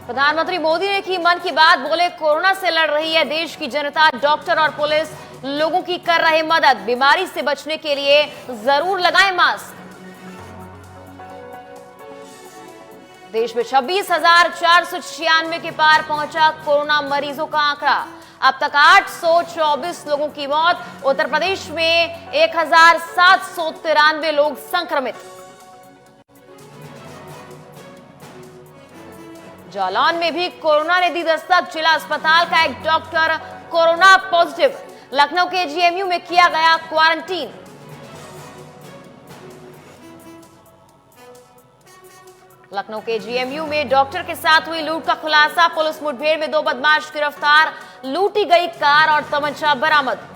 प्रधानमंत्री मोदी ने की मन की बात, बोले कोरोना से लड़ रही है देश की जनता, डॉक्टर और पुलिस लोगों की कर रहे मदद, बीमारी से बचने के लिए जरूर लगाएं मास्क। देश में 26,496 के पार पहुंचा कोरोना मरीजों का आंकड़ा, अब तक 824 लोगों की मौत। उत्तर प्रदेश में 1,793 लोग संक्रमित। जालौन में भी कोरोना ने दी दस्तक, जिला अस्पताल का एक डॉक्टर कोरोना पॉजिटिव। लखनऊ के जीएमयू में किया गया क्वारंटीन। लखनऊ के जीएमयू में डॉक्टर के साथ हुई लूट का खुलासा, पुलिस मुठभेड़ में 2 बदमाश गिरफ्तार, लूटी गई कार और तमंचा बरामद।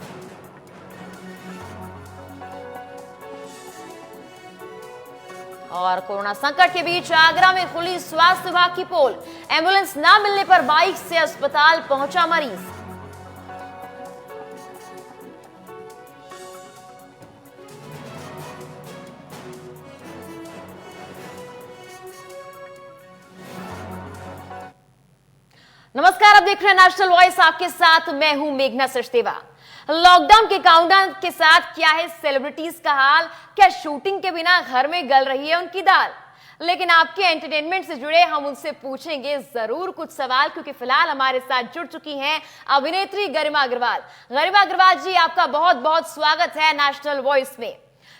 और कोरोना संकट के बीच आगरा में खुली स्वास्थ्य विभाग की पोल, एम्बुलेंस ना मिलने पर बाइक से अस्पताल पहुंचा मरीज। नमस्कार, आप देख रहे हैं नेशनल वॉइस, आपके साथ मैं हूं मेघना सचदेवा। लॉकडाउन के काउंटडाउन के साथ क्या है सेलिब्रिटीज का हाल? क्या शूटिंग के बिना घर में गल रही है उनकी दाल? लेकिन आपके एंटरटेनमेंट से जुड़े हम उनसे पूछेंगे जरूर कुछ सवाल, क्योंकि फिलहाल हमारे साथ जुड़ चुकी हैं अभिनेत्री गरिमा अग्रवाल। गरिमा अग्रवाल जी, आपका बहुत बहुत स्वागत है नेशनल वॉइस में।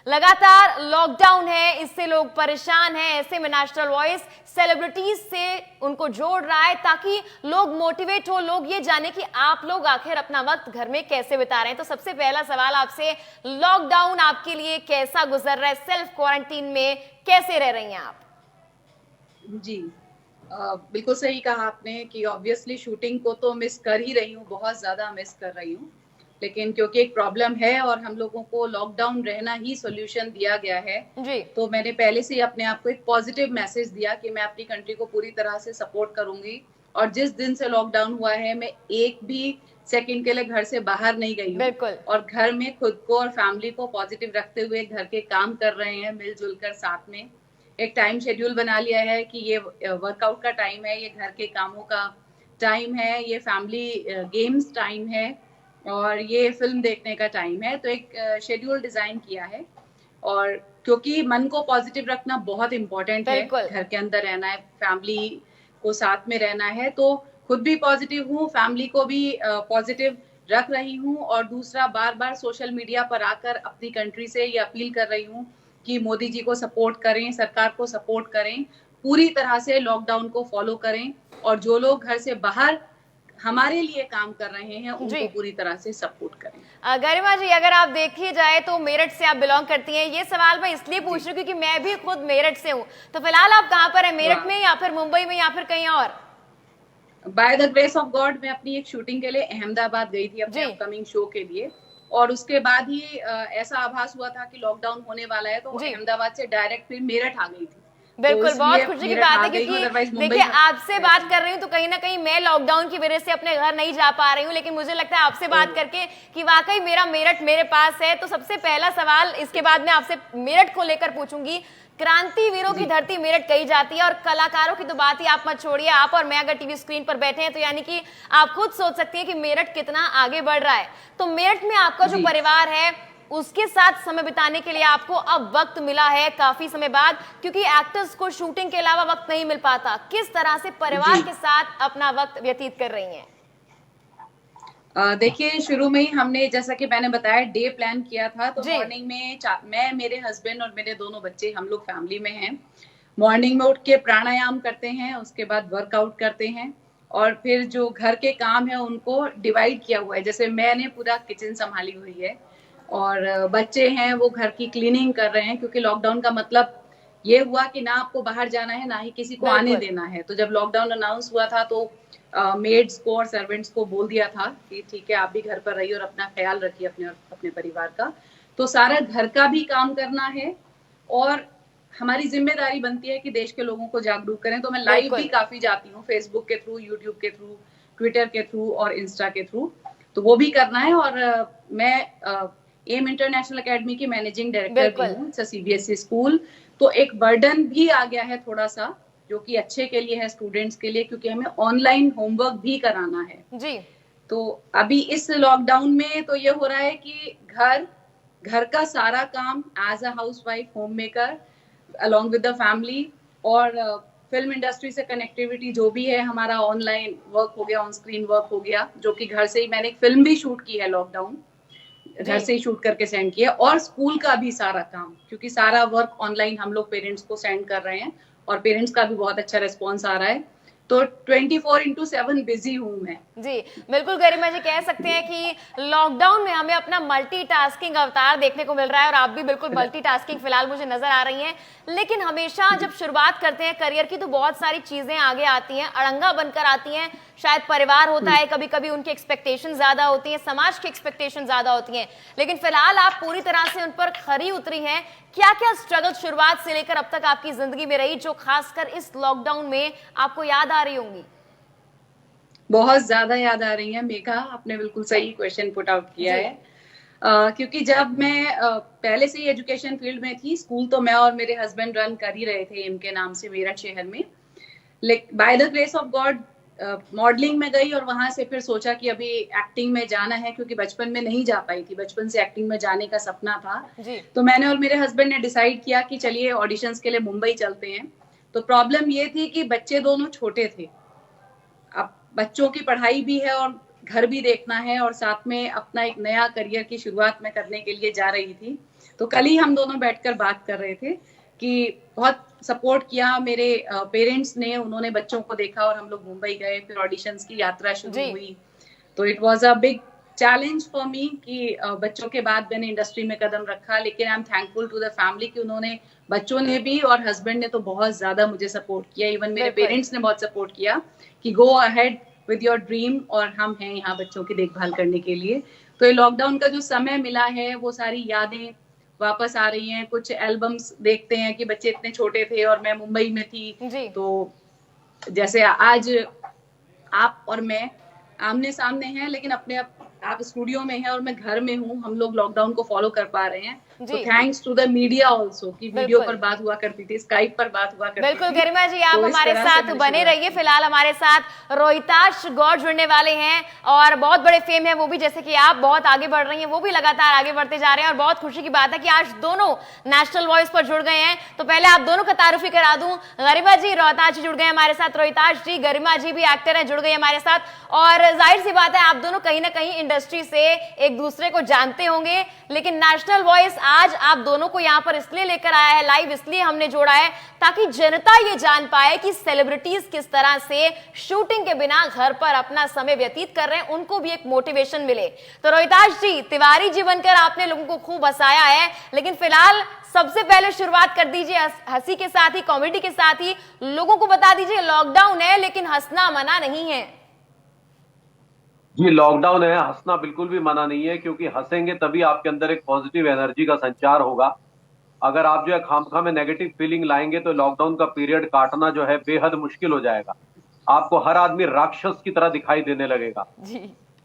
लगातार लॉकडाउन है, इससे लोग परेशान हैं, ऐसे में नेशनल वॉइस सेलिब्रिटीज से उनको जोड़ रहा है ताकि लोग मोटिवेट हो, लोग ये जाने कि आप लोग आखिर अपना वक्त घर में कैसे बिता रहे हैं। तो सबसे पहला सवाल आपसे, लॉकडाउन आपके लिए कैसा गुजर रहा है? सेल्फ क्वारंटीन में कैसे रह रही हैं आप? जी बिल्कुल सही कहा आपने कि ऑब्वियसली शूटिंग को तो मिस कर ही रही हूँ, बहुत ज्यादा मिस कर रही हूँ, लेकिन क्योंकि एक प्रॉब्लम है और हम लोगों को लॉकडाउन रहना ही सॉल्यूशन दिया गया है जी। तो मैंने पहले से ही अपने आप को एक पॉजिटिव मैसेज दिया कि मैं अपनी कंट्री को पूरी तरह से सपोर्ट करूंगी। और जिस दिन से लॉकडाउन हुआ है मैं एक भी सेकंड के लिए घर से बाहर नहीं गई हूँ और घर में खुद को और फैमिली को पॉजिटिव रखते हुए घर के काम कर रहे हैं, मिलजुल कर साथ में। एक टाइम शेड्यूल बना लिया है कि ये वर्कआउट का टाइम है, ये घर के कामों का टाइम है, ये फैमिली गेम्स टाइम है और ये फिल्म देखने का टाइम है। तो एक शेड्यूल डिजाइन किया है और क्योंकि मन को पॉजिटिव रखना बहुत इम्पोर्टेंट है, घर के अंदर रहना है, फैमिली को साथ में रहना है, तो खुद भी पॉजिटिव हूँ, फैमिली को भी पॉजिटिव रख रही हूँ। और दूसरा, बार बार सोशल मीडिया पर आकर अपनी कंट्री से ये अपील कर रही हूँ कि मोदी जी को सपोर्ट करें, सरकार को सपोर्ट करें, पूरी तरह से लॉकडाउन को फॉलो करें और जो लोग घर से बाहर हमारे लिए काम कर रहे हैं उनको पूरी तरह से सपोर्ट करें। गरिमा जी, अगर आप देखी जाए तो मेरठ से आप बिलोंग करती हैं, ये सवाल मैं इसलिए पूछ रही हूँ क्योंकि मैं भी खुद मेरठ से हूँ। तो फिलहाल आप कहाँ पर हैं, मेरठ में या फिर मुंबई में या फिर कहीं और? By the grace of God मैं अपनी एक शूटिंग के लिए अहमदाबाद गई थी अपने अपकमिंग शो के लिए, और उसके बाद ही ऐसा आभास हुआ था कि लॉकडाउन होने वाला है, तो अहमदाबाद से डायरेक्ट फिर मेरठ आ गई थी। बिल्कुल, बहुत खुशी की बात है क्योंकि देखिए आपसे बात कर रही हूँ तो कहीं ना कहीं मैं लॉकडाउन की वजह से अपने घर नहीं जा पा रही हूँ, लेकिन मुझे लगता है आपसे बात करके कि वाकई मेरा मेरठ मेरे पास है। तो सबसे पहला सवाल, इसके बाद मैं आपसे मेरठ को लेकर पूछूंगी। क्रांतिवीरों की धरती मेरठ कही जाती है और कलाकारों की तो बात ही आप मत छोड़िए, आप और मैं अगर टीवी स्क्रीन पर बैठे हैं तो यानी कि आप खुद सोच सकती हैं कि मेरठ कितना आगे बढ़ रहा है। तो मेरठ में आपका जो परिवार है उसके साथ समय बिताने के लिए आपको अब वक्त मिला है काफी समय बाद, क्योंकि एक्टर्स को शूटिंग के अलावा वक्त नहीं मिल पाता। किस तरह से परिवार के साथ अपना वक्त व्यतीत कर रही हैं? देखिए, शुरू में ही हमने, जैसा कि मैंने बताया, डे प्लान किया था। तो मॉर्निंग में मैं, मेरे हस्बैंड और मेरे दोनों बच्चे, हम लोग फैमिली में हैं। मॉर्निंग में उठ के प्राणायाम करते हैं, उसके बाद वर्कआउट करते हैं और फिर जो घर के काम है उनको डिवाइड किया हुआ है। जैसे मैंने पूरा किचन संभाली हुई है और बच्चे हैं वो घर की क्लीनिंग कर रहे हैं, क्योंकि लॉकडाउन का मतलब ये हुआ कि ना आपको बाहर जाना है ना ही किसी को आने देना है। तो जब लॉकडाउन अनाउंस हुआ था तो मेड्स को और सर्वेंट्स को बोल दिया था कि ठीक है, आप भी घर पर रहिए और अपना ख्याल रखिए अपने परिवार का। तो सारा घर का भी काम करना है और हमारी जिम्मेदारी बनती है कि देश के लोगों को जागरूक करें। तो मैं लाइव भी काफी जाती हूँ, फेसबुक के थ्रू, यूट्यूब के थ्रू, ट्विटर के थ्रू और इंस्टा के थ्रू, तो वो भी करना है। और मैं एम इंटरनेशनल एकेडमी की मैनेजिंग डायरेक्टर भी हूँ, सीबीएसई स्कूल। तो एक बर्डन भी आ गया है थोड़ा सा जो कि अच्छे के लिए है स्टूडेंट्स के लिए, क्योंकि हमें ऑनलाइन होमवर्क भी कराना है जी। तो अभी इस लॉकडाउन में तो ये हो रहा है कि घर का सारा काम as a housewife, home maker, along with the family, और फिल्म इंडस्ट्री से कनेक्टिविटी जो भी है, हमारा ऑनलाइन वर्क हो गया, ऑन स्क्रीन वर्क हो गया, जो कि घर से ही, मैंने एक फिल्म भी शूट की है लॉकडाउन, घर से ही शूट करके सेंड किया, और स्कूल का भी सारा काम, क्योंकि सारा वर्क ऑनलाइन हम लोग पेरेंट्स को सेंड कर रहे हैं और पेरेंट्स का भी बहुत अच्छा रिस्पॉन्स आ रहा है, तो 24/7 बिजी हूं मैं। जी बिल्कुल गरिमा जी, कह सकते हैं कि लॉकडाउन में हमें अपना मल्टीटास्किंग अवतार देखने को मिल रहा है और आप भी बिल्कुल मल्टीटास्किंग फिलहाल मुझे नजर आ रही हैं। लेकिन हमेशा जब शुरुआत करते हैं करियर की तो बहुत सारी चीजें आगे आती हैं, अड़ंगा बनकर आती हैं। शायद परिवार होता है, कभी कभी उनकी एक्सपेक्टेशन ज्यादा होती है, समाज की एक्सपेक्टेशन ज्यादा होती है, लेकिन फिलहाल आप पूरी तरह से उन पर खरी उतरी हैं। क्या क्या स्ट्रगल शुरुआत से लेकर अब तक आपकी जिंदगी में रही जो खासकर इस लॉकडाउन में आपको याद आ रही होंगी? बहुत ज्यादा याद आ रही है मेघा, आपने बिल्कुल सही क्वेश्चन पुट आउट किया है। क्योंकि जब मैं पहले से ही एजुकेशन फील्ड में थी, स्कूल तो मैं और मेरे हस्बैंड रन कर ही रहे थे एम के नाम से मेरठ शहर में, लेकिन by the grace of God modelling में गई और वहां से फिर सोचा कि अभी एक्टिंग में जाना है, क्योंकि बचपन में नहीं जा पाई थी, बचपन से एक्टिंग में जाने का सपना था जी। तो मैंने और मेरे हस्बैंड ने डिसाइड किया कि चलिए ऑडिशंस के लिए मुंबई चलते हैं। तो प्रॉब्लम ये थी कि बच्चे दोनों छोटे थे, अब बच्चों की पढ़ाई भी है और घर भी देखना है, और साथ में अपना एक नया करियर की शुरुआत में करने के लिए जा रही थी। तो कल ही हम दोनों बैठकर बात कर रहे थे कि बहुत सपोर्ट किया मेरे पेरेंट्स ने, उन्होंने बच्चों को देखा और हम लोग मुंबई गए, फिर ऑडिशंस की यात्रा शुरू हुई। तो it was a big challenge for me कि बच्चों के बाद मैंने इंडस्ट्री में कदम रखा, लेकिन I am thankful to the family कि उन्होंने, बच्चों ने भी और हस्बैंड ने तो बहुत ज्यादा मुझे सपोर्ट किया, इवन मेरे पेरेंट्स ने बहुत सपोर्ट किया कि go ahead with your dream, और हम हैं यहाँ बच्चों की देखभाल करने के लिए। तो ये लॉकडाउन का जो समय मिला है वो सारी यादें वापस आ रही हैं। कुछ एल्बम्स देखते हैं कि बच्चे इतने छोटे थे और मैं मुंबई में थी, तो जैसे आज आप और मैं आमने सामने हैं, लेकिन अपने आप स्टूडियो में हैं और मैं घर में हूँ, हम लोग लॉकडाउन को फॉलो कर पा रहे हैं। तो thanks to the media also कि वीडियो पर बात हुआ करती थी, स्काइप पर बात हुआ करती थी। बिल्कुल गरिमा जी, आप हमारे साथ बने रहिए। फिलहाल हमारे साथ रोहिताश गौड़ जुड़ने वाले हैं और बहुत बड़े फेम है वो भी, जैसे कि आप बहुत आगे बढ़ रही हैं, वो भी लगातार आगे बढ़ते जा रहे हैं और बहुत खुशी की बात है कि आज दोनों नेशनल वॉइस पर जुड़ गए हैं। तो पहले आप दोनों का तारुफी करा दूं, गरिमा जी, रोहिताश जी जुड़ गए हमारे साथ, रोहिताश जी, गरिमा जी भी एक्टर है, जुड़ गई हमारे साथ। और जाहिर सी बात है आप दोनों कहीं ना कहीं इंडस्ट्री से एक दूसरे को जानते होंगे, लेकिन नेशनल वॉइस आज आप दोनों को यहाँ पर इसलिए लेकर आया है, लाइव इसलिए हमने जोड़ा है ताकि जनता ये जान पाए कि सेलिब्रिटीज किस तरह से शूटिंग के बिना घर पर अपना समय व्यतीत कर रहे हैं, उनको भी एक मोटिवेशन मिले। तो रोहिताश जी, तिवारी जी बनकर आपने लोगों को खूब हंसाया है, लेकिन फिलहाल सबसे पहले शुरुआत कर दीजिए हंसी के साथ ही, कॉमेडी के साथ ही, लोगों को बता दीजिए लॉकडाउन है लेकिन हंसना मना नहीं है। जी, लॉकडाउन है, हंसना बिल्कुल भी मना नहीं है, क्योंकि हंसेंगे तभी आपके अंदर एक पॉजिटिव एनर्जी का संचार होगा। अगर आप जो है खामखा में नेगेटिव फीलिंग लाएंगे तो लॉकडाउन का पीरियड काटना जो है बेहद मुश्किल हो जाएगा। आपको हर आदमी राक्षस की तरह दिखाई देने लगेगा जी।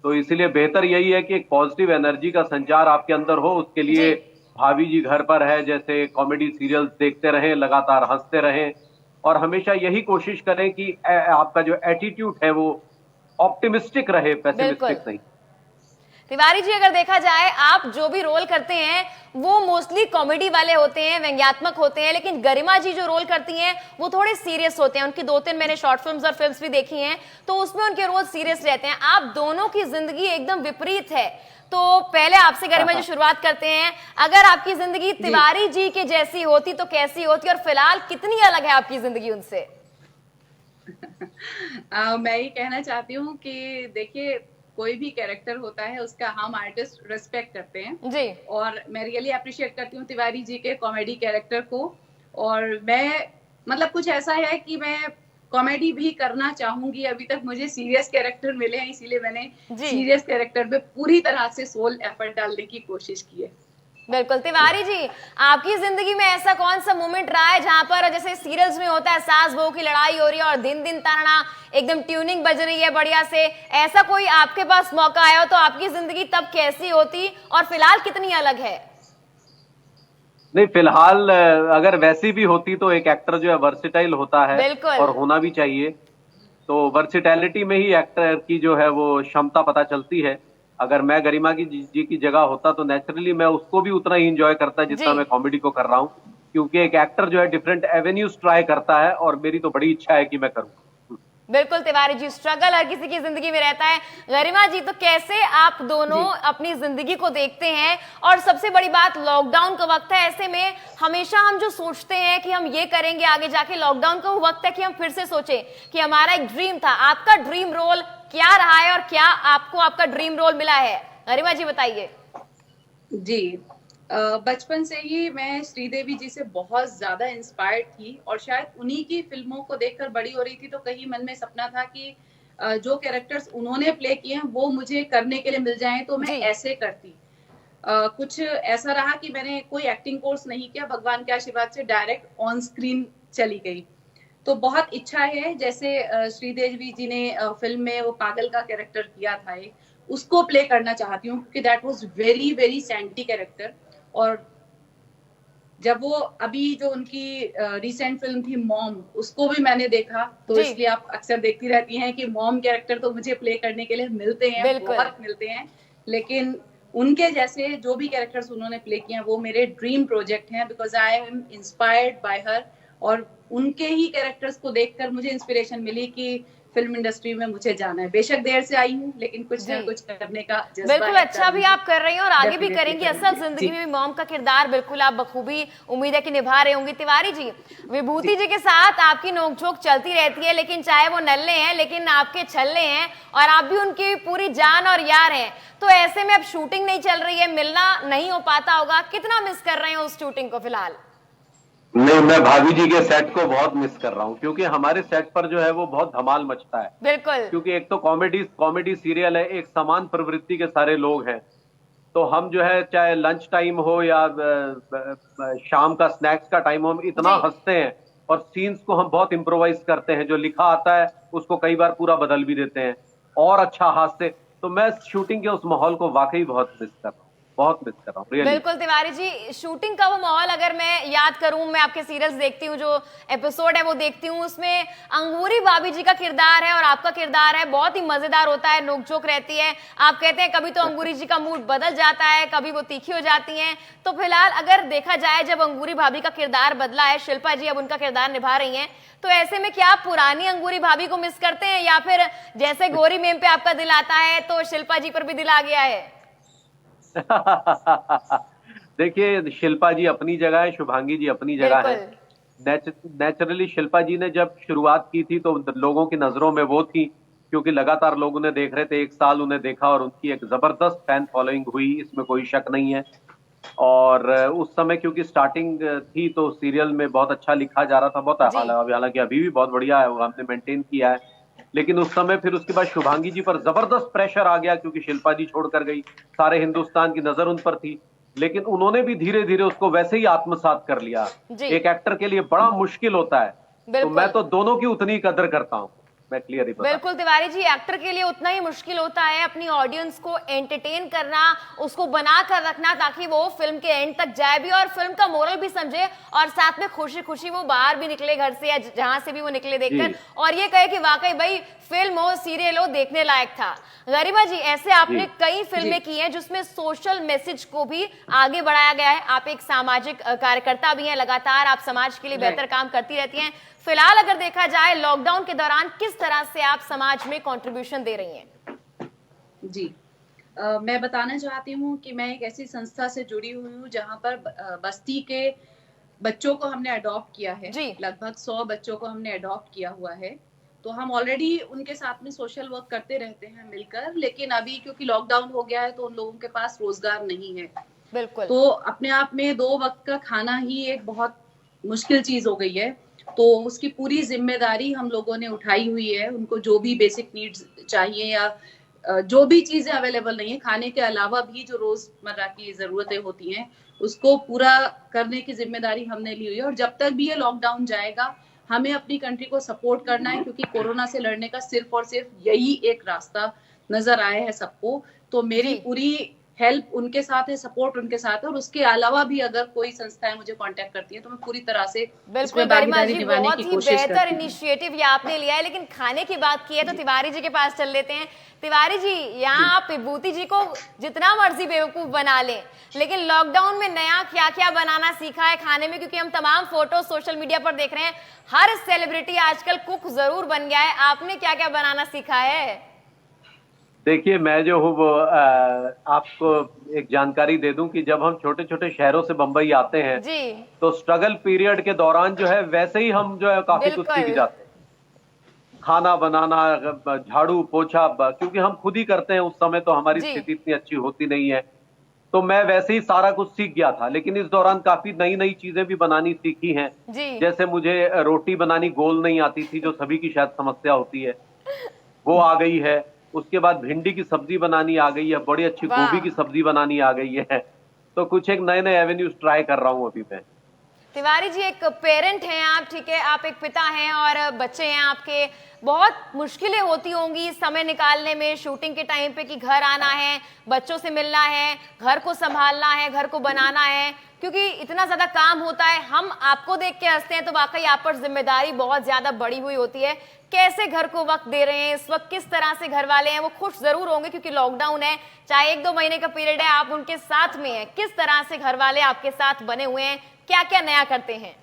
तो इसलिए बेहतर यही है कि एक पॉजिटिव एनर्जी का संचार आपके अंदर हो। उसके लिए भाभी जी घर पर है, जैसे कॉमेडी सीरियल्स देखते रहें, लगातार हंसते रहें और हमेशा यही कोशिश करें कि आपका जो एटीट्यूड है वो ऑप्टिमिस्टिक रहे, पेसिमिस्टिक नहीं। तिवारी जी, अगर देखा जाए आप जो भी रोल करते हैं वो मोस्टली कॉमेडी वाले होते हैं, व्यंग्यात्मक होते हैं, लेकिन गरिमा जी जो रोल करती हैं वो थोड़े सीरियस होते हैं। उनकी 2-3 मैंने शॉर्ट फिल्म्स और फिल्म्स भी देखी हैं, तो उसमें उनके रोल सीरियस रहते हैं। आप दोनों की जिंदगी एकदम विपरीत है। तो पहले आपसे गरिमा जी शुरुआत करते हैं, अगर आपकी जिंदगी तिवारी जी के जैसी होती तो कैसी होती, और फिलहाल कितनी अलग है आपकी जिंदगी उनसे? मैं ये कहना चाहती हूँ कि देखिए, कोई भी कैरेक्टर होता है उसका हम आर्टिस्ट रिस्पेक्ट करते हैं जी, और मैं रियली अप्रिशिएट करती हूँ तिवारी जी के कॉमेडी कैरेक्टर को। और मैं मतलब कुछ ऐसा है कि मैं कॉमेडी भी करना चाहूंगी, अभी तक मुझे सीरियस कैरेक्टर मिले हैं, इसीलिए मैंने सीरियस कैरेक्टर पे पूरी तरह से सोल एफर्ट डालने की कोशिश की है। बिल्कुल। तिवारी जी, आपकी जिंदगी में ऐसा कौन सा मोमेंट रहा है जहां पर जैसे सीरियल्स में होता है सास बहू की लड़ाई हो रही है और दिन दिन ताना एकदम ट्यूनिंग बज रही है बढ़िया से, ऐसा कोई आपके पास मौका आया हो तो आपकी जिंदगी तब कैसी होती और फिलहाल कितनी अलग है? नहीं, फिलहाल अगर वैसी भी होती तो एक एक्टर जो है वर्सिटाइल होता है बिल्कुल। और होना भी चाहिए। तो वर्सिटैलिटी में ही एक्टर की जो है वो क्षमता पता चलती है। अगर मैं गरिमा की जी की जगह होता तो नेचुरली मैं उसको भी उतना ही इंजॉय करता जितना जी मैं कॉमेडी को कर रहा हूँ, क्योंकि एक एक्टर जो है डिफरेंट एवेन्यूज ट्राई करता है और मेरी तो बड़ी इच्छा है कि मैं करूँ। बिल्कुल तिवारी जी, स्ट्रगल हर किसी की जिंदगी में रहता है। गरिमा जी, तो कैसे आप दोनों जी अपनी जिंदगी को देखते हैं? और सबसे बड़ी बात, लॉकडाउन का वक्त है, ऐसे में हमेशा हम जो सोचते हैं कि हम ये करेंगे आगे जाके, लॉकडाउन का वक्त है कि हम फिर से सोचें कि हमारा एक ड्रीम था। आपका ड्रीम रोल क्या रहा है और क्या आपको आपका ड्रीम रोल मिला है? गरिमा जी बताइए। जी बचपन से ही मैं श्रीदेवी जी से बहुत ज्यादा इंस्पायर्ड थी और शायद उन्हीं की फिल्मों को देखकर बड़ी हो रही थी, तो कहीं मन में सपना था कि जो कैरेक्टर्स उन्होंने प्ले किए हैं वो मुझे करने के लिए मिल जाएं तो मैं जी ऐसे करती। कुछ ऐसा रहा कि मैंने कोई एक्टिंग कोर्स नहीं किया, भगवान के आशीर्वाद से डायरेक्ट ऑन स्क्रीन चली गई। तो बहुत इच्छा है, जैसे श्रीदेवी जी ने फिल्म में वो पागल का कैरेक्टर किया था एक, उसको प्ले करना चाहती हूँ क्योंकि that was very very senti character. और जब वो अभी जो उनकी रिसेंट फिल्म थी मॉम, उसको भी मैंने देखा, तो जी इसलिए आप अक्सर देखती रहती हैं कि मॉम कैरेक्टर तो मुझे प्ले करने के लिए मिलते हैं, बिल्कुल। बहुत मिलते हैं। लेकिन उनके जैसे जो भी कैरेक्टर्स उन्होंने प्ले किए हैं वो मेरे ड्रीम प्रोजेक्ट हैं, because I am inspired by हर। और उनके ही कैरेक्टर्स को देखकर मुझे इंस्पिरेशन मिली कि फिल्म इंडस्ट्री में मुझे जाना है। बेशक देर से आई हूँ, लेकिन कुछ जी ना कुछ करने का जज्बा बिल्कुल, है, अच्छा भी आप कर रही हैं और आगे भी डेफिनेटली करेंगी। असल करूंगी। जिंदगी जी में भी मॉम का किरदार बिल्कुल आप बखूबी उम्मीद है कि निभा रहे होंगी। तिवारी जी, जी विभूति जी के साथ आपकी नोकझोंक चलती रहती है, लेकिन चाहे वो नल्ले हैं लेकिन आपके छल्ले हैं और आप भी उनकी पूरी जान और यार हैं। तो ऐसे में अब शूटिंग नहीं चल रही है, मिलना नहीं हो पाता होगा, कितना मिस कर रहे हैं उस शूटिंग को फिलहाल? नहीं, मैं भाभी जी के सेट को बहुत मिस कर रहा हूँ, क्योंकि हमारे सेट पर जो है वो बहुत धमाल मचता है। बिल्कुल क्योंकि एक तो कॉमेडी कॉमेडी सीरियल है, एक समान प्रवृत्ति के सारे लोग हैं। तो हम जो है चाहे लंच टाइम हो या शाम का स्नैक्स का टाइम हो, हम इतना जी हंसते हैं और सीन्स को हम बहुत इम्प्रोवाइज करते हैं। जो लिखा आता है उसको कई बार पूरा बदल भी देते हैं और अच्छा हास्य। तो मैं शूटिंग के उस माहौल को वाकई बहुत मिस कर रहा हूँ, बहुत मिस कर रहा हूँ रियली। बिल्कुल तिवारी जी, शूटिंग का वो माहौल अगर मैं याद करूं, मैं आपके सीरियल्स देखती हूँ, जो एपिसोड है वो देखती हूँ, उसमें अंगूरी भाभी जी का किरदार है और आपका किरदार है, बहुत ही मजेदार होता है, नोकझोंक रहती है। आप कहते हैं कभी तो अंगूरी जी का मूड बदल जाता है, कभी वो तीखी हो जाती हैं। तो फिलहाल अगर देखा जाए, जब अंगूरी भाभी का किरदार बदला है, शिल्पा जी अब उनका किरदार निभा रही हैं, तो ऐसे में क्या आप पुरानी अंगूरी भाभी को मिस करते हैं, या फिर जैसे गोरी मेम पे आपका दिल आता है तो शिल्पा जी पर भी दिल आ गया है? देखिए, शिल्पा जी अपनी जगह है, शुभांगी जी अपनी जगह है। बिल्कुल नेचुरली शिल्पा जी ने जब शुरुआत की थी तो लोगों की नजरों में वो थी, क्योंकि लगातार लोग उन्हें देख रहे थे, 1 साल उन्हें देखा और उनकी एक जबरदस्त फैन फॉलोइंग हुई, इसमें कोई शक नहीं है। और उस समय क्योंकि स्टार्टिंग थी तो सीरियल में बहुत अच्छा लिखा जा रहा था, बहुत जी हालांकि अभी भी बहुत बढ़िया है, वो हमने मेंटेन किया है। लेकिन उस समय फिर उसके बाद शुभांगी जी पर जबरदस्त प्रेशर आ गया, क्योंकि शिल्पा जी छोड़कर गई, सारे हिंदुस्तान की नजर उन पर थी। लेकिन उन्होंने भी धीरे धीरे उसको वैसे ही आत्मसात कर लिया। जी एक एक्टर के लिए बड़ा मुश्किल होता है। तो मैं बिल्कुल तो दोनों की उतनी कदर करता हूं, मैं क्लियर ही बता। बिल्कुल तिवारी जी, एक्टर के लिए उतना ही मुश्किल होता है अपनी ऑडियंस को एंटरटेन करना, उसको बना कर रखना, ताकि वो फिल्म के एंड तक जाए भी और फिल्म का मोरल भी समझे और साथ में खुशी खुशी वो बाहर भी निकले घर से या जहां से भी वो निकले देखकर, और ये कहे कि वाकई भाई फिल्म हो सीरियल हो देखने लायक था। गरिमा जी, ऐसे आपने कई फिल्में की हैं जिसमें सोशल मैसेज को भी आगे बढ़ाया गया है। आप एक सामाजिक कार्यकर्ता भी हैं, लगातार आप समाज के लिए बेहतर काम करती रहती हैं। फिलहाल अगर देखा जाए, लॉकडाउन के दौरान किस तरह से आप समाज में कंट्रीब्यूशन दे रही हैं? जी मैं बताना चाहती हूँ कि मैं एक ऐसी संस्था से जुड़ी हुई हूँ जहाँ पर बस्ती के बच्चों को हमने अडॉप्ट किया है। जी लगभग 100 बच्चों को हमने अडॉप्ट किया हुआ है। तो हम ऑलरेडी उनके साथ में सोशल वर्क करते रहते हैं मिलकर, लेकिन अभी क्योंकि लॉकडाउन हो गया है तो उन लोगों के पास रोजगार नहीं है। बिल्कुल तो अपने आप में 2 वक्त का खाना ही एक बहुत मुश्किल चीज हो गई है। तो उसकी पूरी जिम्मेदारी हम लोगों ने उठाई हुई है। उनको जो भी बेसिक नीड्स चाहिए या जो भी चीजें अवेलेबल नहीं है, खाने के अलावा भी जो रोजमर्रा की जरूरतें होती हैं, उसको पूरा करने की जिम्मेदारी हमने ली हुई है। और जब तक भी ये लॉकडाउन जाएगा, हमें अपनी कंट्री को सपोर्ट करना है, क्योंकि कोरोना से लड़ने का सिर्फ और सिर्फ यही एक रास्ता नजर आया है सबको। तो मेरी जी पूरी हेल्प उनके साथ है, सपोर्ट उनके साथ है, और उसके अलावा भी अगर कोई संस्थाएं मुझे कांटेक्ट करती है तो मैं पूरी तरह से बिल्कुल गरिमा जी, बहुत ही बेहतर इनिशिएटिव ये आपने लिया है। लेकिन खाने की बात की है तो तिवारी जी के पास चल लेते हैं। तिवारी जी, यहाँ आप विभूति जी को जितना मर्जी बेवकूफ बना लें, लेकिन लॉकडाउन में नया क्या क्या बनाना सीखा है खाने में? क्योंकि हम तमाम फोटो सोशल मीडिया पर देख रहे हैं, हर सेलिब्रिटी आजकल कुक जरूर बन गया है। आपने क्या क्या बनाना सीखा है? देखिए, मैं जो हूँ वो आपको एक जानकारी दे दूं कि जब हम छोटे छोटे शहरों से बम्बई आते हैं जी, तो स्ट्रगल पीरियड के दौरान जो है वैसे ही हम जो है काफी कुछ सीख जाते हैं। खाना बनाना, झाड़ू पोछा, क्योंकि हम खुद ही करते हैं, उस समय तो हमारी स्थिति इतनी अच्छी होती नहीं है, तो मैं वैसे ही सारा कुछ सीख गया था। लेकिन इस दौरान काफी नई नई चीजें भी बनानी सीखी हैं। जैसे मुझे रोटी बनानी गोल नहीं आती थी, जो सभी की शायद समस्या होती है, वो आ गई है। उसके बाद भिंडी की सब्जी बनानी आ गई है, बड़ी अच्छी गोभी की सब्जी बनानी आ गई है। तो कुछ एक नए नए एवेन्यूज ट्राई कर रहा हूँ अभी मैं। तिवारी जी, एक पेरेंट हैं आप, ठीक है, आप एक पिता हैं और बच्चे हैं आपके, बहुत मुश्किलें होती होंगी समय निकालने में शूटिंग के टाइम पे कि घर आना है, बच्चों से मिलना है, घर को संभालना है, घर को बनाना है, क्योंकि इतना ज्यादा काम होता है। हम आपको देख के हंसते हैं तो वाकई आप पर जिम्मेदारी बहुत ज्यादा बड़ी हुई होती है। कैसे घर को वक्त दे रहे हैं इस वक्त? किस तरह से घर वाले हैं वो खुश जरूर होंगे क्योंकि लॉकडाउन है, चाहे 1-2 महीने का पीरियड है, आप उनके साथ में हैं। किस तरह से घर वाले आपके साथ बने हुए हैं, क्या क्या नया करते हैं?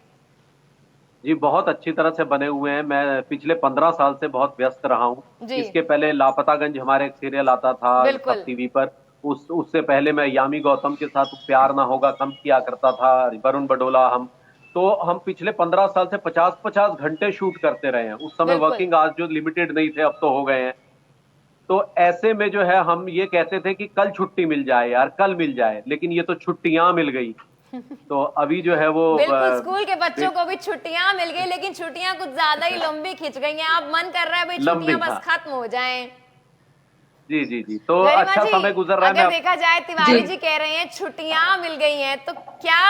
जी, बहुत अच्छी तरह से बने हुए हैं। मैं पिछले 15 साल से बहुत व्यस्त रहा हूँ। इसके पहले लापतागंज हमारे एक सीरियल आता था टीवी पर, उससे पहले मैं यामी गौतम के साथ प्यार ना होगा कम किया करता था, वरुण बडोला। हम पिछले 15 साल से 50-50 घंटे शूट करते रहे हैं। उस समय वर्किंग आवर्स जो लिमिटेड नहीं थे, अब तो हो गए हैं। तो ऐसे में जो है हम ये कहते थे कि कल छुट्टी मिल जाए यार, कल मिल जाए, लेकिन ये तो छुट्टियां मिल गई। तो अभी जो है वो बिल्कुल, स्कूल के बच्चों को भी छुट्टियां मिल गई, लेकिन छुट्टियां कुछ ज्यादा ही लंबी खिंच गई हैं। अब मन कर रहा है भाई छुट्टियां बस खत्म हो जाएं। जी जी जी, तो अच्छा समय गुजर रहा है। अगर देखा जाए, तिवारी जी कह रहे हैं छुट्टियां मिल गई हैं, तो क्या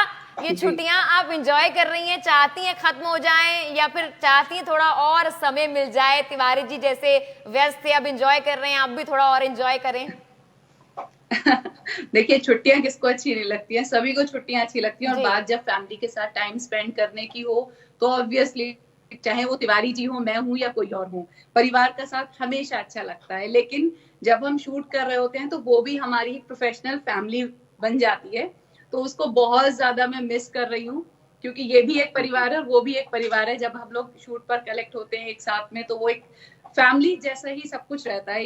ये छुट्टियां आप एंजॉय कर रही हैं, चाहती हैं खत्म हो जाएं, या फिर चाहती हैं थोड़ा और समय मिल जाए? तिवारी जी जैसे व्यस्त थे, अब एंजॉय कर रहे हैं, आप भी थोड़ा और एंजॉय करें। देखिए, छुट्टियां किसको अच्छी नहीं लगती हैं, सभी को छुट्टियां अच्छी लगती हैं। और बात जब फैमिली के साथ टाइम स्पेंड करने की हो तो ऑब्वियसली, चाहे वो तिवारी जी हो, मैं हूं या कोई और हूं, परिवार का साथ हमेशा अच्छा लगता है। लेकिन जब हम शूट कर रहे होते हैं तो वो भी हमारी एक प्रोफेशनल फैमिली बन जाती है, तो उसको बहुत ज्यादा मैं मिस कर रही हूँ, क्योंकि ये भी एक परिवार है और वो भी एक परिवार है। जब हम लोग शूट पर कलेक्ट होते हैं एक साथ में, तो वो एक फैमिली जैसा ही सब कुछ रहता है,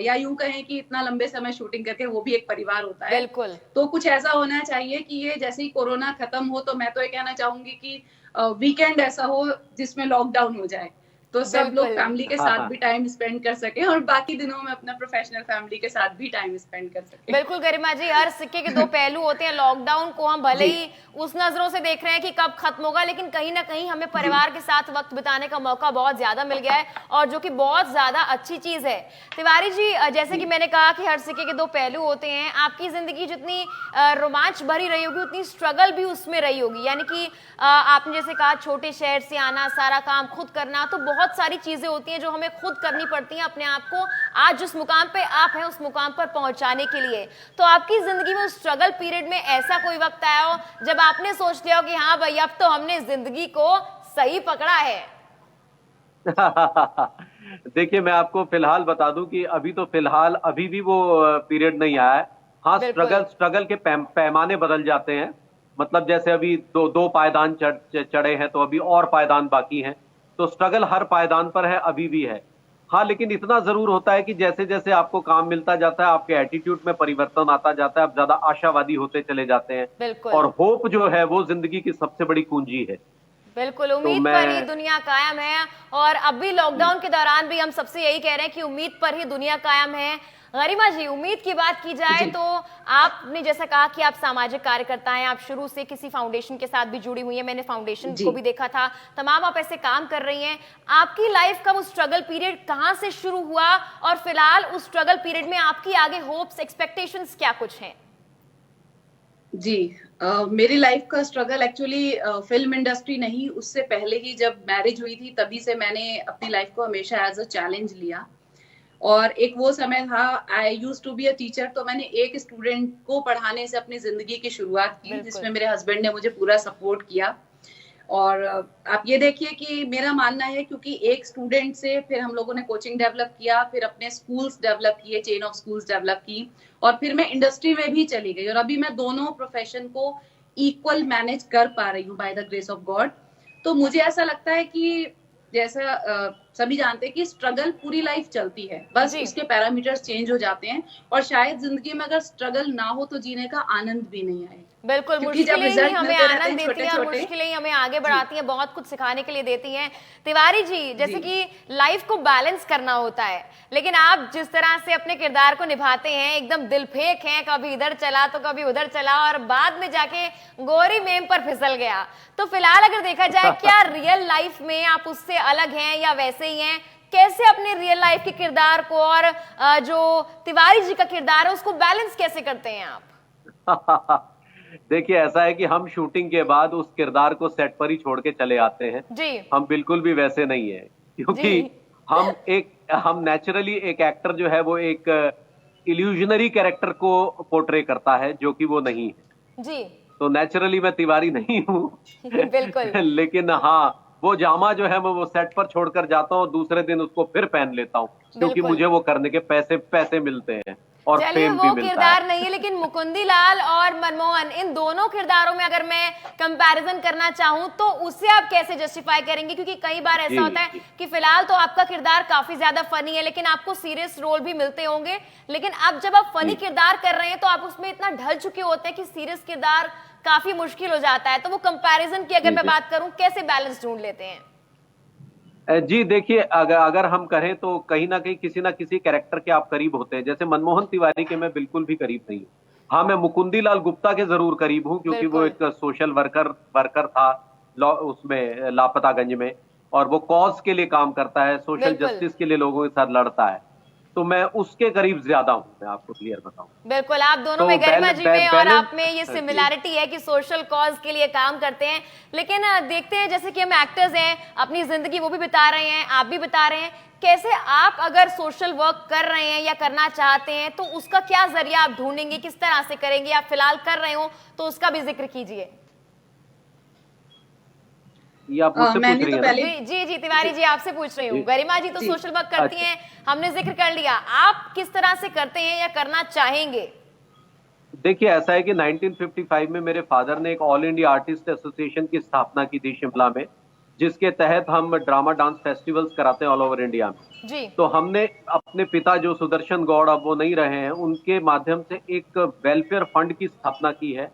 या यूं कहें कि इतना लंबे समय शूटिंग करके वो भी एक परिवार होता है। बिल्कुल। तो कुछ ऐसा होना चाहिए कि ये जैसे ही कोरोना खत्म हो, तो मैं तो ये कहना चाहूंगी कि वीकेंड ऐसा हो जिसमें लॉकडाउन हो जाए, तो सब लोग फैमिली के साथ भी टाइम स्पेंड कर सके और बाकी दिनों में अपना प्रोफेशनल फैमिली के साथ भी टाइम स्पेंड कर सके। बिल्कुल गरिमा जी, हर सिक्के के 2 पहलू होते हैं। लॉकडाउन को हम भले ही उस नजरों से देख रहे हैं कि कब खत्म होगा, लेकिन कहीं ना कहीं हमें परिवार के साथ वक्त बिताने का मौका बहुत ज्यादा मिल गया है, और जो कि बहुत ज्यादा अच्छी चीज है। तिवारी जी, जैसे कि मैंने कहा कि हर सिक्के के 2 पहलू होते हैं, आपकी जिंदगी जितनी रोमांच भरी रही होगी उतनी स्ट्रगल भी उसमें रही होगी। यानी कि आपने जैसे कहा छोटे शहर से आना, सारा काम खुद करना, तो बहुत सारी चीजें होती हैं जो हमें खुद करनी पड़ती हैं अपने आप को आज जिस मुकाम पे आप हैं उस मुकाम पर पहुंचाने के लिए। तो आपकी जिंदगी में उस स्ट्रगल पीरियड में ऐसा कोई वक्त आया हो जब आपने सोच लिया हो कि हाँ भाई, अब तो हमने जिंदगी को सही पकड़ा है? देखिए, मैं आपको फिलहाल बता दूं कि अभी भी वो पीरियड नहीं आया है। हाँ, स्ट्रगल के पैमाने बदल जाते हैं। मतलब जैसे अभी दो पायदान चढ़े हैं, तो अभी और पायदान बाकी हैं, तो स्ट्रगल हर पायदान पर है, अभी भी है। हाँ, लेकिन इतना जरूर होता है कि जैसे जैसे आपको काम मिलता जाता है, आपके एटीट्यूड में परिवर्तन आता जाता है, आप ज्यादा आशावादी होते चले जाते हैं, और होप जो है वो जिंदगी की सबसे बड़ी कुंजी है। बिल्कुल, उम्मीद पर ही दुनिया कायम है, और अब भी लॉकडाउन के दौरान भी हम सबसे यही कह रहे हैं कि उम्मीद पर ही दुनिया कायम है। गरिमा जी, उम्मीद की बात की जाए तो आपने जैसा कहा कि आप सामाजिक कार्यकर्ता हैं, आप शुरू से किसी फाउंडेशन के साथ भी जुड़ी हुई हैं, मैंने फाउंडेशन को भी देखा था, तमाम आप ऐसे काम कर रही हैं। आपकी लाइफ का वो स्ट्रगल पीरियड कहां से शुरू हुआ, और फिलहाल उस स्ट्रगल पीरियड में आपकी आगे होप्स, एक्सपेक्टेशंस क्या कुछ हैं? जी, मेरी लाइफ का स्ट्रगल एक्चुअली फिल्म इंडस्ट्री नहीं, उससे पहले ही जब मैरिज हुई थी तभी से मैंने अपनी लाइफ को हमेशा एज अ चैलेंज लिया। और एक वो समय था, I used to be a teacher, तो मैंने एक स्टूडेंट को पढ़ाने से अपनी जिंदगी की शुरुआत की, जिसमें मेरे हस्बैंड ने मुझे पूरा सपोर्ट किया। और आप ये देखिए कि मेरा मानना है, क्योंकि एक स्टूडेंट से फिर हम लोगों ने कोचिंग डेवलप किया, फिर अपने स्कूल्स डेवलप किए, चेन ऑफ स्कूल्स डेवलप की, और फिर मैं इंडस्ट्री में भी चली गई, और अभी मैं दोनों प्रोफेशन को इक्वल मैनेज कर पा रही हूँ by the grace of God. तो मुझे ऐसा लगता है कि जैसा सभी जानते हैं कि स्ट्रगल पूरी लाइफ चलती है, बस उसके पैरामीटर्स चेंज हो जाते हैं, और शायद जिंदगी में अगर स्ट्रगल ना हो तो जीने का आनंद भी नहीं आए। बिल्कुल, मुश्किलें ही हमें आनंद देती हैं और मुश्किलें ही हमें आगे बढ़ाती हैं, बहुत कुछ सिखाने के लिए देती हैं। तिवारी जी, जैसे कि लाइफ को बैलेंस करना होता है, लेकिन आप जिस तरह से अपने किरदार को निभाते हैं, एकदम दिल फेंक हैं, कभी इधर चला तो कभी उधर चला, और बाद में जाके गोरी मेम पर फिसल गया। तो फिलहाल अगर देखा जाए, क्या रियल लाइफ में आप उससे अलग हैं या वैसे ही हैं? कैसे अपने रियल लाइफ के किरदार को और जो तिवारी जी का किरदार है उसको बैलेंस कैसे करते हैं आप? देखिए, ऐसा है कि हम शूटिंग के बाद उस किरदार को सेट पर ही छोड़ के चले आते हैं जी। हम बिल्कुल भी वैसे नहीं है, क्योंकि हम नेचुरली एक एक्टर जो है वो एक इल्यूजनरी कैरेक्टर को पोर्ट्रे करता है, जो कि वो नहीं है जी। तो नेचुरली मैं तिवारी नहीं हूँ बिल्कुल लेकिन हाँ, वो जामा जो है मैं वो सेट पर छोड़कर जाता हूँ, दूसरे दिन उसको फिर पहन लेता हूँ, क्योंकि मुझे वो करने के पैसे मिलते हैं और चलिए, वो किरदार नहीं है, लेकिन मुकुंदी लाल और मनमोहन, इन दोनों किरदारों में अगर मैं कंपैरिजन करना चाहूं तो उसे आप कैसे जस्टिफाई करेंगे? क्योंकि कई बार ऐसा होता है कि फिलहाल तो आपका किरदार काफी ज्यादा फनी है, लेकिन आपको सीरियस रोल भी मिलते होंगे, लेकिन अब जब आप फनी किरदार कर रहे हैं तो आप उसमें इतना ढल चुके होते हैं कि सीरियस किरदार काफी मुश्किल हो जाता है। तो वो कंपैरिजन की अगर मैं बात करूं, कैसे बैलेंस ढूंढ लेते हैं? जी देखिए, अगर हम कहें तो कहीं ना कहीं किसी ना किसी कैरेक्टर के आप करीब होते हैं। जैसे मनमोहन तिवारी के मैं बिल्कुल भी करीब नहीं हूँ। हाँ, मैं मुकुंदी लाल गुप्ता के जरूर करीब हूँ, क्योंकि वो एक सोशल वर्कर था उसमें लापतागंज में, और वो कॉज के लिए काम करता है, सोशल जस्टिस के लिए लोगों के साथ लड़ता है, तो मैं उसके करीब ज्यादा हूँ, मैं आपको क्लियर बताऊं। बिल्कुल, आप दोनों में, गरिमा जी में और आप में ये सिमिलैरिटी है कि सोशल कॉज के लिए काम करते हैं। लेकिन देखते हैं, जैसे कि हम एक्टर्स हैं, अपनी जिंदगी वो भी बिता रहे हैं, आप भी बिता रहे हैं, कैसे आप अगर सोशल वर्क कर रहे हैं या करना चाहते हैं तो उसका क्या जरिया आप ढूंढेंगे, किस तरह से करेंगे? आप फिलहाल कर रहे हो तो उसका भी जिक्र कीजिए। मैंने तो पहले जी तिवारी जी, आपसे पूछ रही हूँ। गरिमा जी तो सोशल वर्क करती हैं, हमने जिक्र कर लिया, आप किस तरह से करते हैं या करना चाहेंगे? देखिए, ऐसा है कि 1955 में मेरे फादर ने एक ऑल इंडिया आर्टिस्ट एसोसिएशन की स्थापना की थी शिमला में, जिसके तहत हम ड्रामा डांस फेस्टिवल्स कराते हैं ऑल ओवर इंडिया में जी। तो हमने अपने पिता जो सुदर्शन गौड़, अब वो नहीं रहे हैं, उनके माध्यम से एक वेलफेयर फंड की स्थापना की है,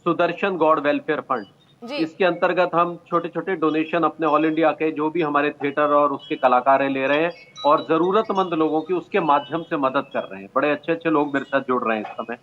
सुदर्शन गौड़ वेलफेयर फंड। इसके अंतर्गत हम छोटे छोटे डोनेशन अपने ऑल इंडिया के जो भी हमारे थिएटर और उसके कलाकार ले रहे हैं, और जरूरतमंद लोगों की उसके माध्यम से मदद कर रहे हैं। बड़े अच्छे अच्छे लोग मेरे साथ जुड़ रहे हैं इस समय।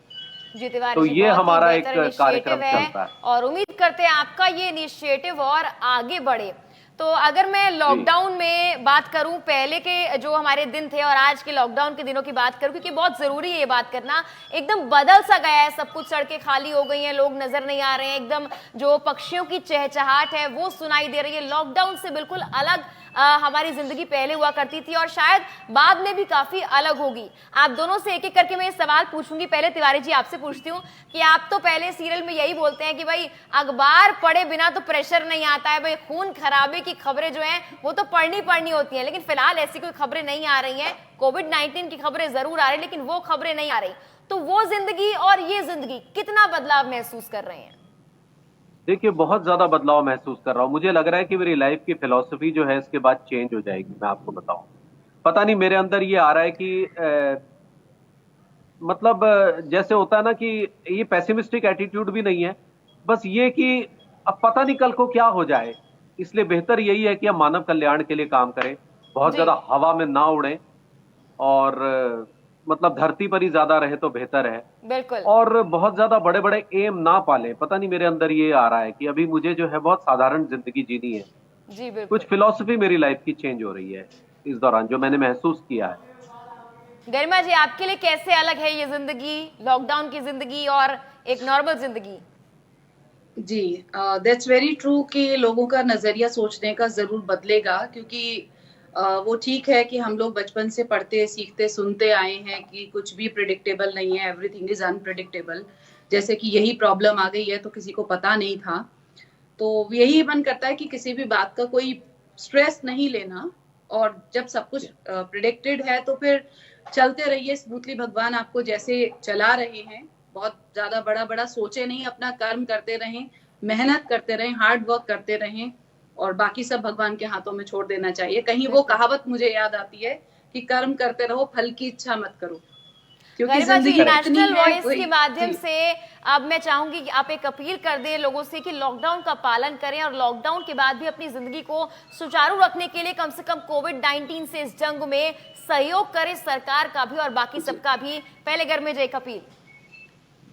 जी तिवारी तो जी, ये हमारा एक कार्यक्रम चलता है और उम्मीद करते हैं आपका ये इनिशिएटिव और आगे बढ़े। तो अगर मैं लॉकडाउन में बात करूं, पहले के जो हमारे दिन थे और आज के लॉकडाउन के दिनों की बात करूं, क्योंकि बहुत जरूरी है ये बात करना, एकदम बदल सा गया है सब कुछ, सड़कें खाली हो गई हैं, लोग नजर नहीं आ रहे हैं, एकदम जो पक्षियों की चहचहाट है वो सुनाई दे रही है। लॉकडाउन से बिल्कुल अलग हमारी जिंदगी पहले हुआ करती थी और शायद बाद में भी काफी अलग होगी। आप दोनों से एक एक करके मैं ये सवाल पूछूंगी। पहले तिवारी जी आपसे पूछती हूँ कि आप तो पहले सीरियल में यही बोलते हैं कि भाई अखबार पढ़े बिना तो प्रेशर नहीं आता है, भाई खून खराबे की खबरें जो हैं वो तो पढ़नी होती हैं, लेकिन फिलहाल ऐसी कोई खबरें नहीं आ रही हैं। कोविड-19 की खबरें जरूर आ रही, लेकिन वो खबरें नहीं आ रही। तो वो जिंदगी और ये जिंदगी कितना बदलाव महसूस कर रहे हैं? देखिए, बहुत ज्यादा बदलाव महसूस कर रहा हूँ। मुझे लग रहा है कि मेरी लाइफ की फिलॉसफी जो है इसके बाद चेंज हो जाएगी। मैं आपको बताऊं, पता नहीं, मेरे अंदर ये आ रहा है कि मतलब जैसे होता है ना कि ये पेसिमिस्टिक एटीट्यूड भी नहीं है, बस ये कि अब पता नहीं कल को क्या हो जाए, इसलिए बेहतर यही है कि हम मानव कल्याण के लिए काम करें, बहुत ज्यादा हवा में ना उड़ें, और मतलब धरती पर ही ज्यादा रहे तो बेहतर है। बिल्कुल। और बहुत ज्यादा बड़े बड़े एम ना पालें। पता नहीं, मेरे अंदर ये आ रहा है कि अभी मुझे जो है बहुत साधारण जिंदगी जीनी है। जी बिल्कुल। कुछ फिलॉसफी मेरी लाइफ की चेंज हो रही है इस दौरान, जो मैंने महसूस किया है। गरिमा जी, आपके लिए कैसे अलग है ये जिंदगी, लॉकडाउन की जिंदगी और एक नॉर्मल जिंदगी? जी, दैट्स वेरी ट्रू कि लोगों का नजरिया सोचने का जरूर बदलेगा, क्योंकि वो ठीक है कि हम लोग बचपन से पढ़ते सीखते सुनते आए हैं कि कुछ भी प्रिडिक्टेबल नहीं है, एवरीथिंग इज अनप्रिडिक्टेबल। जैसे कि यही प्रॉब्लम आ गई है तो किसी को पता नहीं था, तो यही मन करता है कि किसी भी बात का कोई स्ट्रेस नहीं लेना, और जब सब कुछ प्रिडिक्टेड है तो फिर चलते रहिए स्मूथली। भगवान आपको जैसे चला रहे हैं, बहुत ज्यादा बड़ा बड़ा सोचे नहीं, अपना कर्म करते रहें, मेहनत करते रहें, हार्ड वर्क करते रहें, और बाकी सब भगवान के हाथों में छोड़ देना चाहिए। कहीं वो कहावत मुझे याद आती है कि कर्म करते रहो, फल की इच्छा मत करो, क्योंकि गरिमा जी, जिंदगी नेशनल वॉइस के माध्यम जी। से अब मैं चाहूंगी कि आप एक अपील कर दें लोगों से कि लॉकडाउन का पालन करें और लॉकडाउन के बाद भी अपनी जिंदगी को सुचारू रखने के लिए कम से कम कोविड-19 से इस जंग में सहयोग करें, सरकार का भी और बाकी सबका भी। पहले घर में एक अपील।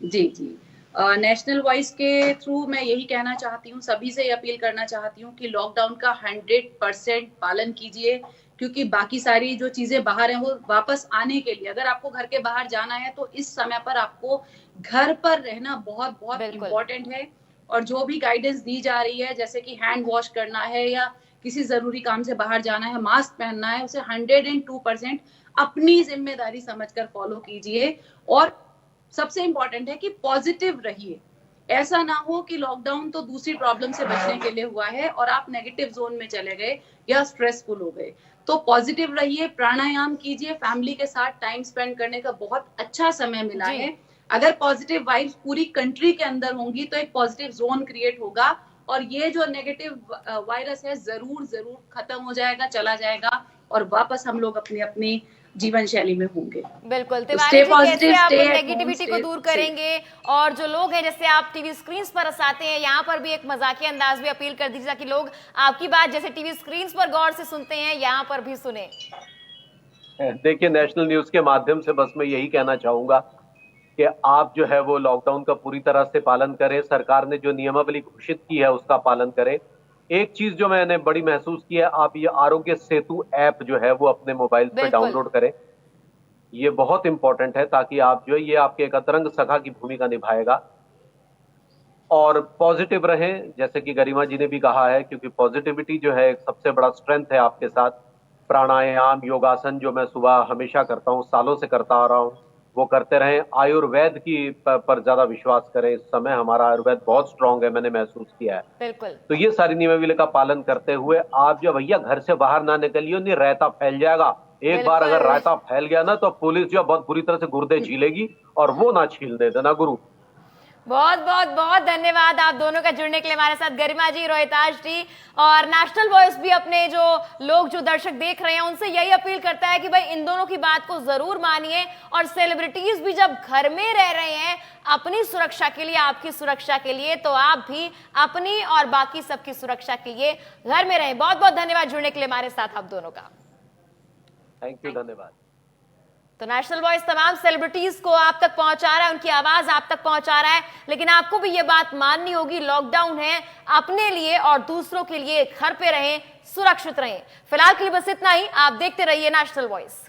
जी जी, नेशनल वॉइस के थ्रू मैं यही कहना चाहती हूँ, सभी से अपील करना चाहती हूँ कि लॉकडाउन का 100% पालन कीजिए, क्योंकि बाकी सारी जो चीजें बाहर हैं वो वापस आने के लिए, अगर आपको घर के बाहर जाना है तो इस समय पर आपको घर पर रहना बहुत बहुत इम्पोर्टेंट है। और जो भी गाइडेंस दी जा रही है, जैसे कि हैंड वॉश करना है या किसी जरूरी काम से बाहर जाना है, मास्क पहनना है, उसे 102% अपनी जिम्मेदारी समझकर फॉलो कीजिए। और सबसे इंपॉर्टेंट है कि पॉजिटिव रहिए। ऐसा ना हो कि लॉकडाउन तो दूसरी प्रॉब्लम से बचने के लिए हुआ है और आप नेगेटिव जोन में चले गए या स्ट्रेसफुल हो गए। तो पॉजिटिव रहिए, प्राणायाम कीजिए, फैमिली के साथ टाइम स्पेंड करने का बहुत अच्छा समय मिला है। अगर पॉजिटिव वाइब्स पूरी कंट्री के अंदर होंगी तो एक पॉजिटिव जोन क्रिएट होगा, और ये जो नेगेटिव वायरस है जरूर जरूर खत्म हो जाएगा, चला जाएगा, और वापस हम लोग अपनी अपनी जीवन शैली में होंगे। बिल्कुल। तो तिवारी जी, कैसे आप stay at नेगेटिविटी home, को दूर करेंगे? और जो लोग हैं, जैसे आप टीवी स्क्रीन पर हंसाते हैं, यहाँ पर भी एक मजाकिया अंदाज में अपील कर दीजिए ताकि लोग आपकी बात जैसे टीवी स्क्रीन पर गौर से सुनते हैं, यहाँ पर भी सुने। देखिए, नेशनल न्यूज के माध्यम से बस मैं यही कहना चाहूंगा कि आप जो है वो लॉकडाउन का पूरी तरह से पालन करें, सरकार ने जो नियमावली घोषित की है उसका पालन करें। एक चीज जो मैंने बड़ी महसूस की है, आप ये आरोग्य सेतु ऐप जो है वो अपने मोबाइल पे डाउनलोड करें। ये बहुत इंपॉर्टेंट है, ताकि आप जो है ये आपके एक अतरंग सखा की भूमिका निभाएगा। और पॉजिटिव रहें, जैसे कि गरिमा जी ने भी कहा है, क्योंकि पॉजिटिविटी जो है एक सबसे बड़ा स्ट्रेंथ है आपके साथ। प्राणायाम, योगासन जो मैं सुबह हमेशा करता हूँ, सालों से करता आ रहा हूँ, वो करते रहें। आयुर्वेद की पर ज्यादा विश्वास करें। इस समय हमारा आयुर्वेद बहुत स्ट्रांग है, मैंने महसूस किया है। बिल्कुल। तो ये सारी नियमावली का पालन करते हुए आप जो भैया घर से बाहर ना निकलिए, नहीं रायता फैल जाएगा। एक बार अगर रायता फैल गया ना तो पुलिस जो बहुत बुरी तरह से गुर्दे छीलेगी, और वो ना छीलने देना गुरु। बहुत बहुत बहुत धन्यवाद आप दोनों का जुड़ने के लिए हमारे साथ, गरिमा जी, रोहिताश जी। और नेशनल वॉइस भी अपने जो लोग, जो दर्शक देख रहे हैं, उनसे यही अपील करता है कि भाई इन दोनों की बात को जरूर मानिए। और सेलिब्रिटीज भी जब घर में रह रहे हैं अपनी सुरक्षा के लिए, आपकी सुरक्षा के लिए, तो आप भी अपनी और बाकी सबकी सुरक्षा के लिए घर में रहें। बहुत बहुत धन्यवाद जुड़ने के लिए हमारे साथ आप दोनों का। थैंक यू, धन्यवाद। तो नेशनल वॉइस तमाम सेलिब्रिटीज को आप तक पहुंचा रहा है, उनकी आवाज आप तक पहुंचा रहा है, लेकिन आपको भी ये बात माननी होगी, लॉकडाउन है, अपने लिए और दूसरों के लिए घर पे रहें, सुरक्षित रहें। फिलहाल के लिए बस इतना ही। आप देखते रहिए नेशनल वॉइस।